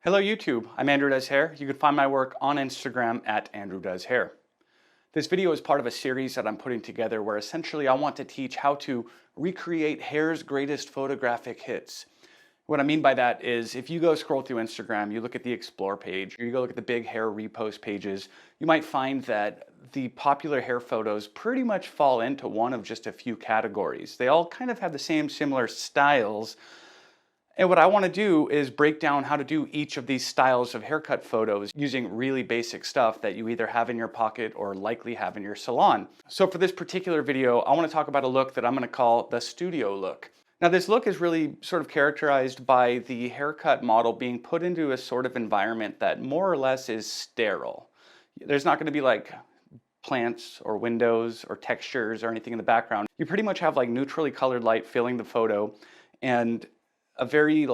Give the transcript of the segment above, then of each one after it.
Hello YouTube, I'm Andrew Does Hair. You can find my work on Instagram at Andrew Does Hair. This video is part of a series that I'm putting together where essentially I want to teach how to recreate hair's greatest photographic hits. What I mean by that is if you go scroll through Instagram, you look at the Explore page, or you go look at the big hair repost pages, you might find that the popular hair photos pretty much fall into one of just a few categories. They all kind of have the same similar styles. And what I want to do is break down how to do each of these styles of haircut photos using really basic stuff that you either have in your pocket or likely have in your salon. So for this particular video, I want to talk about a look that I'm going to call the studio look. Now this look is really sort of characterized by the haircut model being put into a sort of environment that more or less is sterile. There's not going to be like plants or windows or textures or anything in the background. You pretty much have like neutrally colored light filling the photo and a very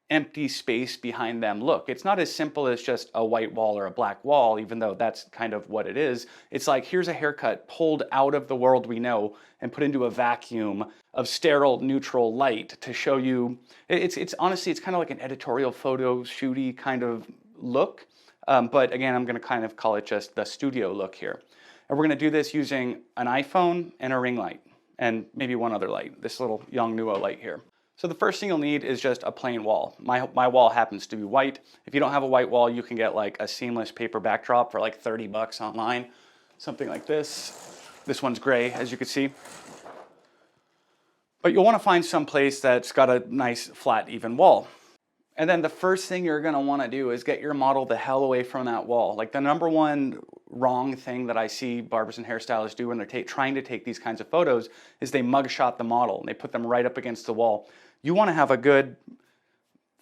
empty space behind them look. It's not as simple as just a white wall or a black wall, even though that's kind of what it is. It's like, here's a haircut pulled out of the world we know and put into a vacuum of sterile, neutral light to show you. It's honestly, it's kind of like an editorial photo shooty kind of look. But again, I'm gonna kind of call it just the studio look here. And we're gonna do this using an iPhone and a ring light and maybe one other light, this little Yongnuo light here. So the first thing you'll need is just a plain wall. My wall happens to be white. If you don't have a white wall, you can get like a seamless paper backdrop for like 30 bucks online. Something like this. This one's gray, as you can see. But you'll want to find some place that's got a nice, flat, even wall. And then the first thing you're going to want to do is get your model the hell away from that wall. Like the number one wrong thing that I see barbers and hairstylists do when they're trying to take these kinds of photos is they mugshot the model and they put them right up against the wall. You want to have a good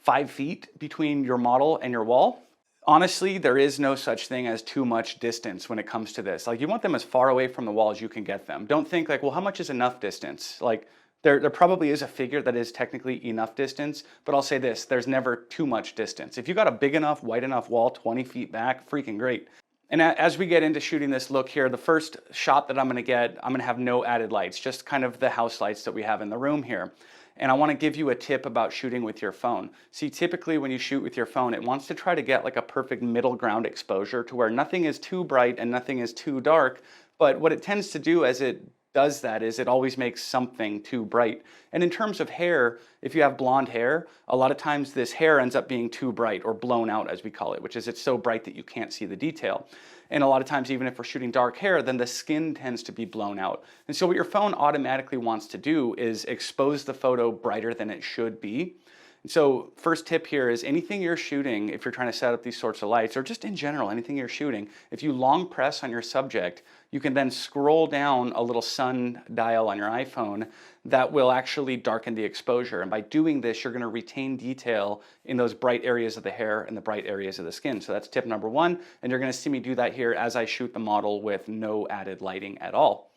5 feet between your model and your wall. Honestly, there is no such thing as too much distance when it comes to this. Like you want them as far away from the wall as you can get them. Don't think like, well, how much is enough distance? Like there probably is a figure that is technically enough distance, but I'll say this, there's never too much distance. If you got a big enough, wide enough wall, 20 feet back, freaking great. And as we get into shooting this look here, the first shot that I'm gonna have no added lights, just kind of the house lights that we have in the room here. And I want to give you a tip about shooting with your phone. See, typically when you shoot with your phone, it wants to try to get like a perfect middle ground exposure to where nothing is too bright and nothing is too dark. But what it tends to do as it does that is it always makes something too bright. And in terms of hair, if you have blonde hair, a lot of times this hair ends up being too bright or blown out, as we call it, which is it's so bright that you can't see the detail. And a lot of times, even if we're shooting dark hair, then the skin tends to be blown out. And so what your phone automatically wants to do is expose the photo brighter than it should be. And so first tip here is anything you're shooting, if you're trying to set up these sorts of lights, or just in general, anything you're shooting, if you long press on your subject, you can then scroll down a little sun dial on your iPhone that will actually darken the exposure. And by doing this, you're going to retain detail in those bright areas of the hair and the bright areas of the skin. So that's tip number one. And you're going to see me do that here as I shoot the model with no added lighting at all.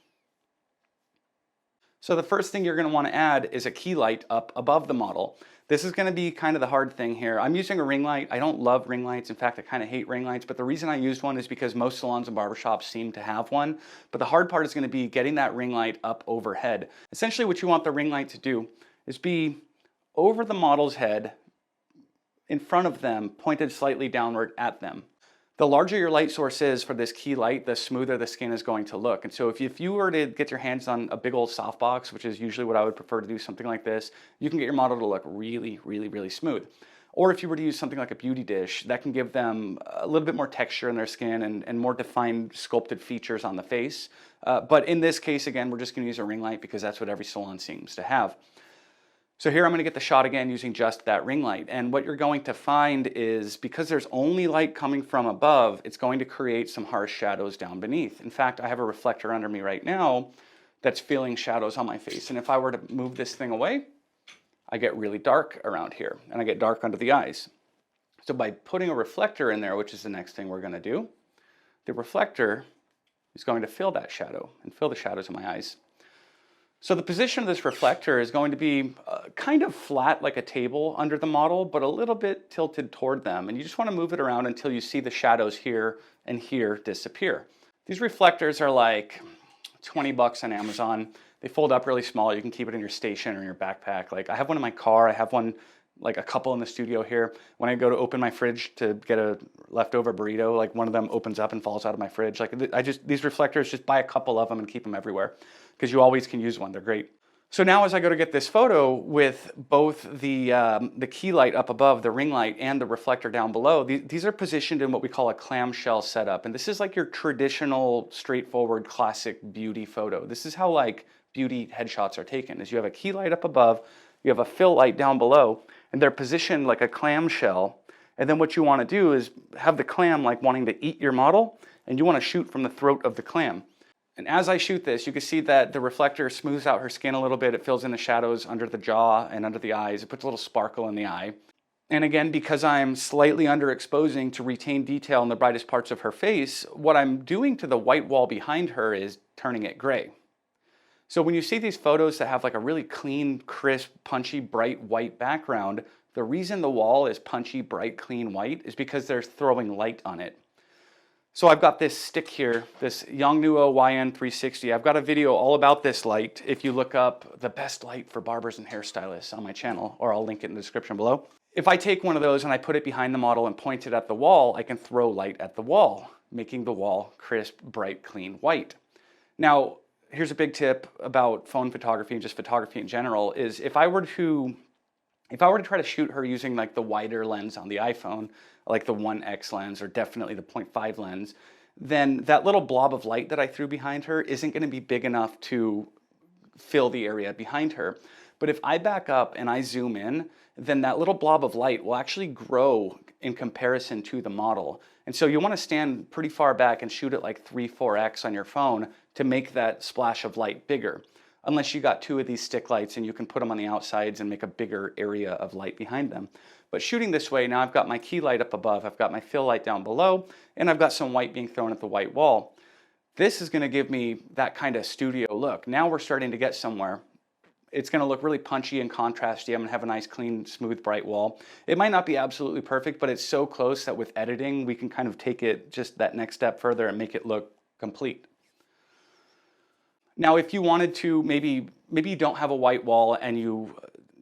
So the first thing you're going to want to add is a key light up above the model. This is going to be kind of the hard thing here. I'm using a ring light. I don't love ring lights. In fact, I kind of hate ring lights, but the reason I used one is because most salons and barbershops seem to have one. But the hard part is going to be getting that ring light up overhead. Essentially what you want the ring light to do is be over the model's head, in front of them, pointed slightly downward at them. The larger your light source is for this key light, the smoother the skin is going to look. And so if you were to get your hands on a big old softbox, which is usually what I would prefer to do something like this, you can get your model to look really, really, really smooth. Or if you were to use something like a beauty dish, that can give them a little bit more texture in their skin and more defined sculpted features on the face. But in this case, again, we're just going to use a ring light because that's what every salon seems to have. So here I'm going to get the shot again using just that ring light. And what you're going to find is because there's only light coming from above, it's going to create some harsh shadows down beneath. In fact, I have a reflector under me right now that's feeling shadows on my face. And if I were to move this thing away, I get really dark around here and I get dark under the eyes. So by putting a reflector in there, which is the next thing we're going to do, the reflector is going to fill that shadow and fill the shadows in my eyes. So the position of this reflector is going to be kind of flat like a table under the model, but a little bit tilted toward them. And you just want to move it around until you see the shadows here and here disappear. These reflectors are like 20 bucks on Amazon. They fold up really small. You can keep it in your station or in your backpack. Like I have one in my car. I have one like a couple in the studio here. When I go to open my fridge to get a leftover burrito, like one of them opens up and falls out of my fridge. Like these reflectors, just buy a couple of them and keep them everywhere because you always can use one. They're great. So now as I go to get this photo with both the key light up above, the ring light, and the reflector down below, these are positioned in what we call a clamshell setup. And this is like your traditional, straightforward, classic beauty photo. This is how like beauty headshots are taken, is you have a key light up above, you have a fill light down below, and they're positioned like a clamshell. And then what you want to do is have the clam like wanting to eat your model, and you want to shoot from the throat of the clam. And as I shoot this, you can see that the reflector smooths out her skin a little bit. It fills in the shadows under the jaw and under the eyes. It puts a little sparkle in the eye. And again, because I'm slightly underexposing to retain detail in the brightest parts of her face, what I'm doing to the white wall behind her is turning it gray. So when you see these photos that have like a really clean, crisp, punchy, bright white background, the reason the wall is punchy, bright, clean white is because they're throwing light on it. So I've got this stick here, this Yongnuo YN360. I've got a video all about this light if you look up the best light for barbers and hairstylists on my channel, or I'll link it in the description below. If I take one of those and I put it behind the model and point it at the wall, I can throw light at the wall, making the wall crisp, bright, clean white. Now, here's a big tip about phone photography and just photography in general, is if I were to try to shoot her using like the wider lens on the iPhone, like the 1x lens or definitely the 0.5 lens, then that little blob of light that I threw behind her isn't going to be big enough to fill the area behind her. But if I back up and I zoom in, then that little blob of light will actually grow in comparison to the model. And so you want to stand pretty far back and shoot it like 3-4x on your phone to make that splash of light bigger. Unless you got two of these stick lights and you can put them on the outsides and make a bigger area of light behind them. But shooting this way, now I've got my key light up above, I've got my fill light down below, and I've got some white being thrown at the white wall. This is going to give me that kind of studio look. Now we're starting to get somewhere. It's going to look really punchy and contrasty. I'm going to have a nice, clean, smooth, bright wall. It might not be absolutely perfect, but it's so close that with editing, we can kind of take it just that next step further and make it look complete. Now, if you wanted to, maybe you don't have a white wall and you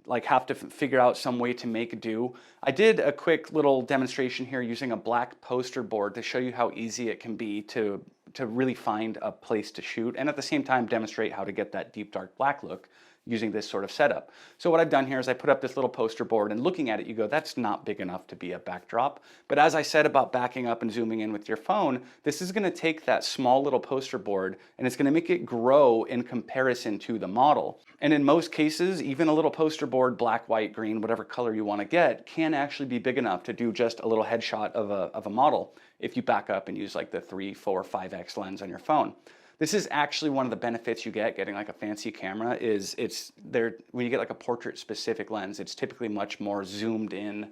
like have to figure out some way to make do. I did a quick little demonstration here using a black poster board to show you how easy it can be to really find a place to shoot, and at the same time demonstrate how to get that deep dark black look using this sort of setup. So what I've done here is I put up this little poster board, and looking at it you go, that's not big enough to be a backdrop. But as I said about backing up and zooming in with your phone, this is going to take that small little poster board and it's going to make it grow in comparison to the model. And in most cases, even a little poster board, black, white, green, whatever color you want to get, can actually be big enough to do just a little headshot of a model if you back up and use like the 3, 4, 5x lens on your phone. This is actually one of the benefits you get getting like a fancy camera is when you get like a portrait specific lens, it's typically much more zoomed in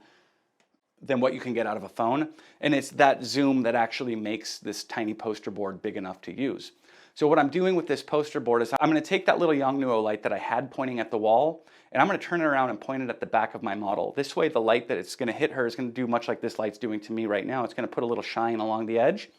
than what you can get out of a phone. And it's that zoom that actually makes this tiny poster board big enough to use. So what I'm doing with this poster board is I'm going to take that little Yongnuo light that I had pointing at the wall, and I'm going to turn it around and point it at the back of my model. This way the light that it's going to hit her is going to do much like this light's doing to me right now. It's going to put a little shine along the edge,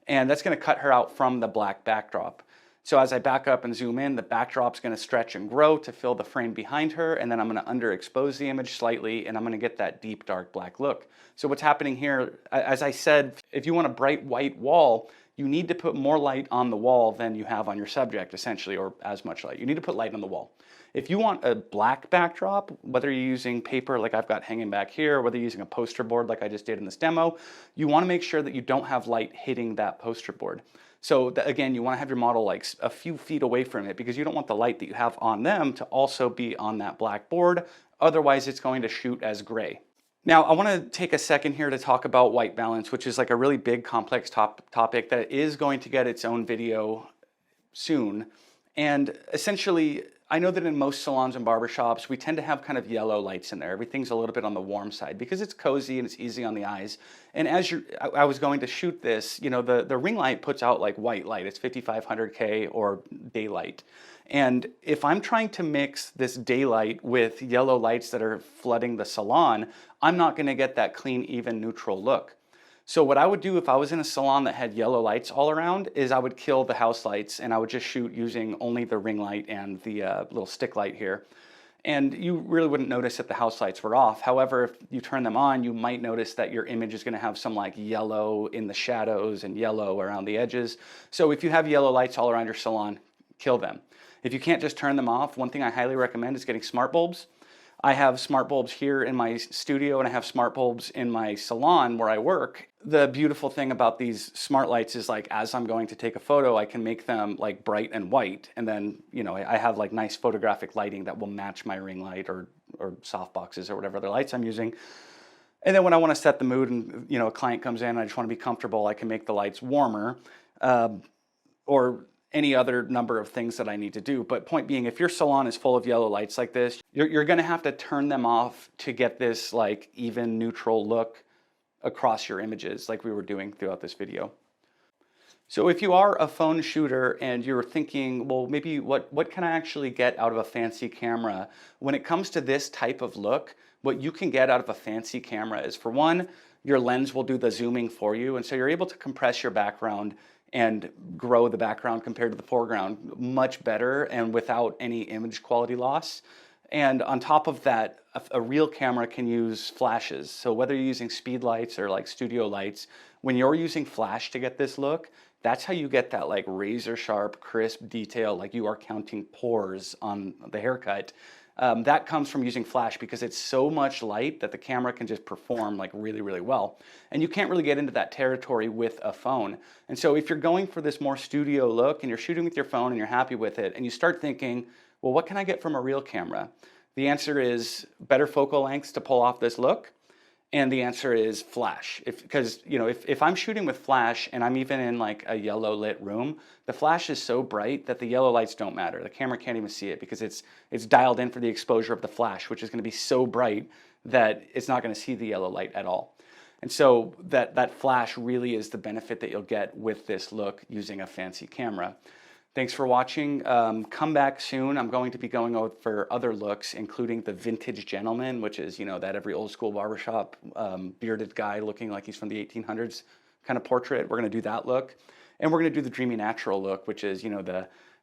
and that's going to cut her out from the black backdrop. So as I back up and zoom in, the backdrop's going to stretch and grow to fill the frame behind her, and then I'm going to underexpose the image slightly, and I'm going to get that deep dark black look. So what's happening here, as I said, if you want a bright white wall, you need to put more light on the wall than you have on your subject, essentially, or as much light. You need to put light on the wall. If you want a black backdrop, whether you're using paper like I've got hanging back here, or whether you're using a poster board like I just did in this demo, you want to make sure that you don't have light hitting that poster board. So again, you want to have your model like a few feet away from it because you don't want the light that you have on them to also be on that black board. Otherwise, it's going to shoot as gray. Now, I want to take a second here to talk about white balance, which is like a really big, complex topic that is going to get its own video soon. And essentially, I know that in most salons and barbershops, we tend to have kind of yellow lights in there. Everything's a little bit on the warm side because it's cozy and it's easy on the eyes. And as I was going to shoot this, you know, the ring light puts out like white light. It's 5500K or daylight. And if I'm trying to mix this daylight with yellow lights that are flooding the salon, I'm not going to get that clean, even, neutral look. So what I would do if I was in a salon that had yellow lights all around is I would kill the house lights and I would just shoot using only the ring light and the little stick light here. And you really wouldn't notice if the house lights were off. However, if you turn them on, you might notice that your image is going to have some like yellow in the shadows and yellow around the edges. So if you have yellow lights all around your salon, kill them. If you can't just turn them off, one thing I highly recommend is getting smart bulbs. I have smart bulbs here in my studio and I have smart bulbs in my salon where I work. The beautiful thing about these smart lights is like as I'm going to take a photo, I can make them like bright and white. And then, you know, I have like nice photographic lighting that will match my ring light or soft boxes or whatever other lights I'm using. And then when I want to set the mood and, you know, a client comes in and I just want to be comfortable, I can make the lights warmer. Or any other number of things that I need to do. But point being, if your salon is full of yellow lights like this, you're gonna have to turn them off to get this like even neutral look across your images like we were doing throughout this video. So if you are a phone shooter and you're thinking, well, maybe what can I actually get out of a fancy camera? When it comes to this type of look, what you can get out of a fancy camera is, for one, your lens will do the zooming for you, and so you're able to compress your background and grow the background compared to the foreground much better and without any image quality loss. And on top of that, a real camera can use flashes. So whether you're using speed lights or like studio lights, when you're using flash to get this look, that's how you get that like razor sharp, crisp detail, like you are counting pores on the haircut. That comes from using flash because it's so much light that the camera can just perform like really, really well. And you can't really get into that territory with a phone. And so if you're going for this more studio look and you're shooting with your phone and you're happy with it and you start thinking, well, what can I get from a real camera? The answer is better focal lengths to pull off this look. And the answer is flash. Because you know, if I'm shooting with flash and I'm even in like a yellow lit room, the flash is so bright that the yellow lights don't matter. The camera can't even see it because it's dialed in for the exposure of the flash, which is going to be so bright that it's not going to see the yellow light at all. And so that flash really is the benefit that you'll get with this look using a fancy camera. Thanks for watching. Come back soon. I'm going to be going over other looks, including the vintage gentleman, which is, you know, that every old school barbershop bearded guy looking like he's from the 1800s kind of portrait. We're going to do that look. And we're going to do the dreamy natural look, which is, you know,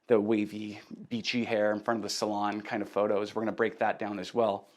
the wavy, beachy hair in front of the salon kind of photos. We're going to break that down as well.